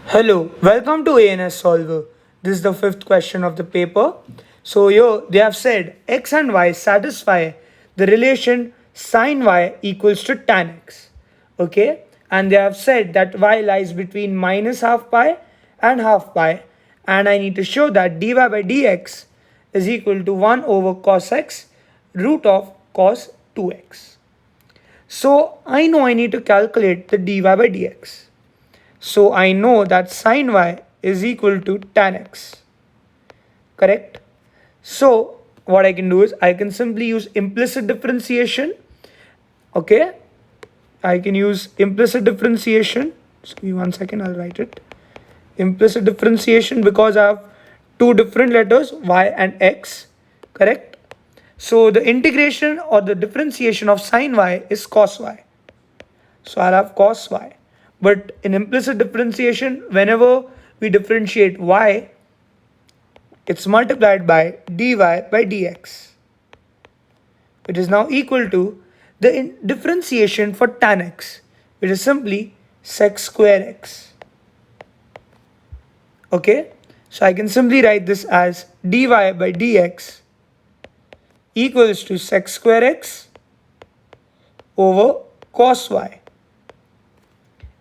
Hello, welcome to ANS Solver. This is the fifth question of the paper. So here they have said x and y satisfy the relation sin y equals to tan x. Okay, and they have said that y lies between minus half pi and half pi, and I need to show that dy by dx is equal to 1 over cos x root of cos 2x. So I know I need to calculate the dy by dx. So I know that sin y is equal to tan x, correct? So what I can do is I can simply use implicit differentiation, okay? I can use implicit differentiation. Just give me 1 second, I'll write it. Implicit differentiation because I have two different letters, y and x, correct? So the integration or the differentiation of sin y is cos y. So I'll have cos y. But in implicit differentiation, whenever we differentiate y, it's multiplied by dy by dx, which is now equal to the differentiation for tan x, which is simply sec square x. Okay, so I can simply write this as dy by dx equals to sec square x over cos y.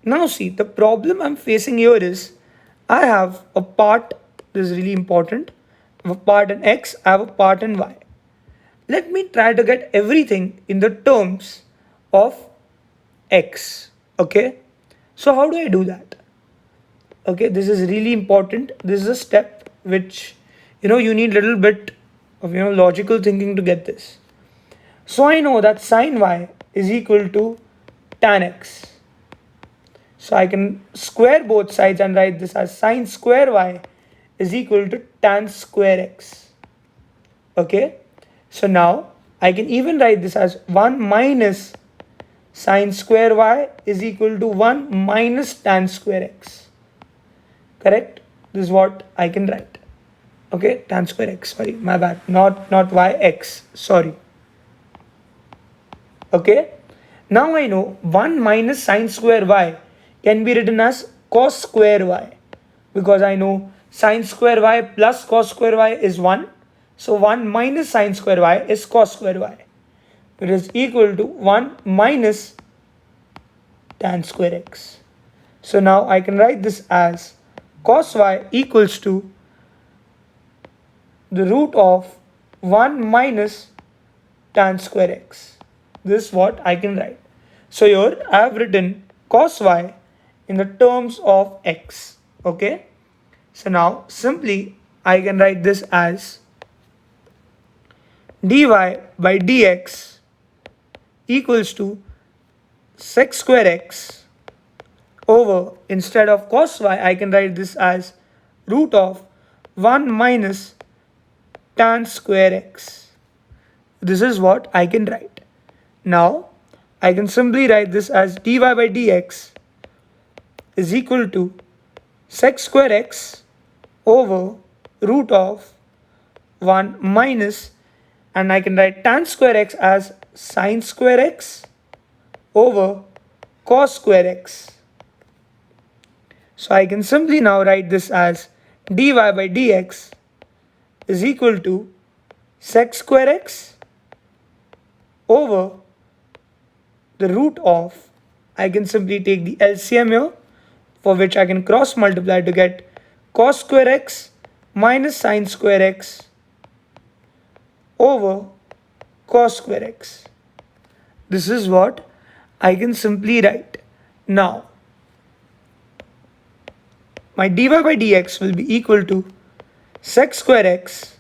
Now see, the problem I'm facing here is I have a part, this is really important, I have a part in x, I have a part in y. Let me try to get everything in the terms of x, okay? So how do I do that? Okay, this is really important. This is a step which, you need a little bit of, logical thinking to get this. So I know that sin y is equal to tan x. So I can square both sides and write this as sin square y is equal to tan square x. Okay. So now I can even write this as 1 minus sin square y is equal to 1 minus tan square x. Correct? This is what I can write. Okay. Tan square x. Sorry. My bad. Not y x. Sorry. Okay. Now I know 1 minus sin square y can be written as cos square y, because I know sin square y plus cos square y is 1. So 1 minus sin square y is cos square y, which is equal to 1 minus tan square x. So now I can write this as cos y equals to the root of 1 minus tan square x. This is what I can write. So here I have written cos y in the terms of x. Okay, so now simply I can write this as dy by dx equals to sec square x over, instead of cos y, I can write this as root of 1 minus tan square x. This is what I can write. Now I can simply write this as dy by dx is equal to sec square x over root of 1 minus, and I can write tan square x as sin square x over cos square x. So I can simply now write this as dy by dx is equal to sec square x over the root of, I can simply take the LCM here, for which I can cross multiply to get cos square x minus sin square x over cos square x. This is what I can simply write. Now, my dy by dx will be equal to sec square x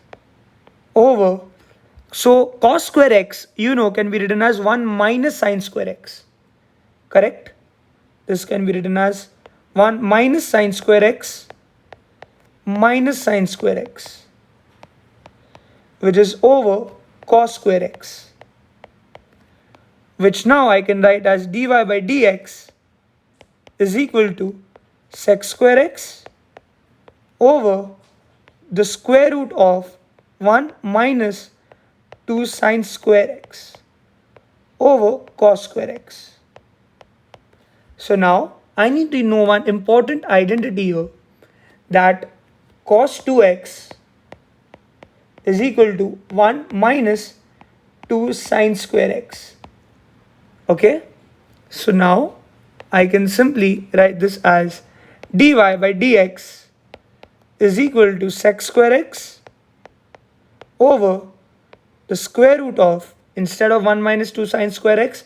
over, so cos square x, can be written as 1 minus sin square x. Correct? This can be written as 1 minus sin square x minus sin square x, which is over cos square x, which now I can write as dy by dx is equal to sec square x over the square root of 1 minus 2 sin square x over cos square x. So now I need to know one important identity here, that cos 2x is equal to 1 minus 2 sine square x. Okay, so now I can simply write this as dy by dx is equal to sec square x over the square root of, instead of 1 minus 2 sine square x,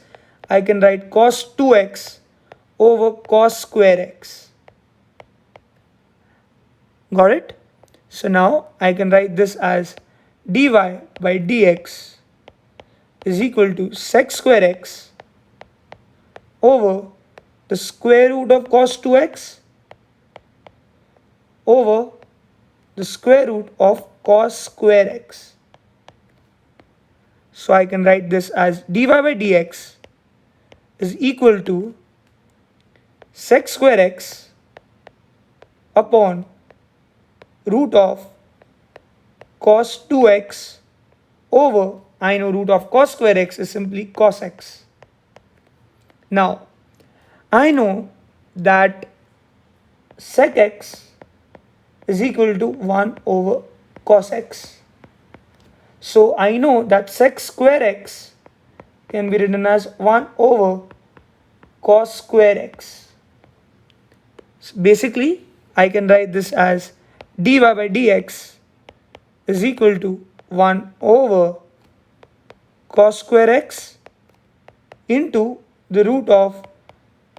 I can write cos 2x over cos square x. Got it? So now I can write this as dy by dx is equal to sec square x over the square root of cos 2x over the square root of cos square x. So I can write this as dy by dx is equal to sec square x upon root of cos 2x over, I know root of cos square x is simply cos x. Now, I know that sec x is equal to 1 over cos x. So I know that sec square x can be written as 1 over cos square x. So basically, I can write this as dy by dx is equal to 1 over cos square x into the root of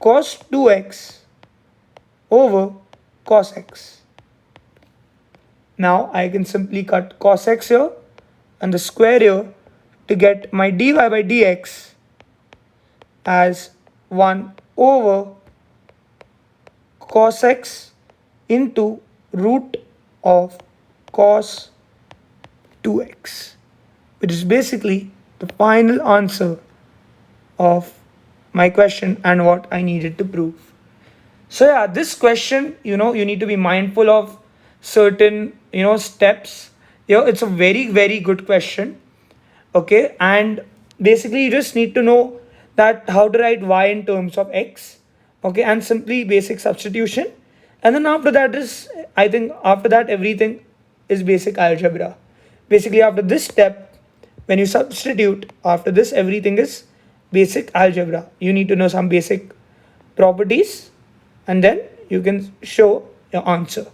cos 2x over cos x. Now I can simply cut cos x here and the square here to get my dy by dx as 1 over cos x into root of cos 2x, which is basically the final answer of my question and what I needed to prove. So yeah, this question, you need to be mindful of certain, steps. It's a very, very good question. Okay, and basically you just need to know that how to write y in terms of x. Okay, and simply basic substitution. And then after that is, I think after that everything is basic algebra. Basically after this step, when you substitute, after this everything is basic algebra. You need to know some basic properties and then you can show your answer.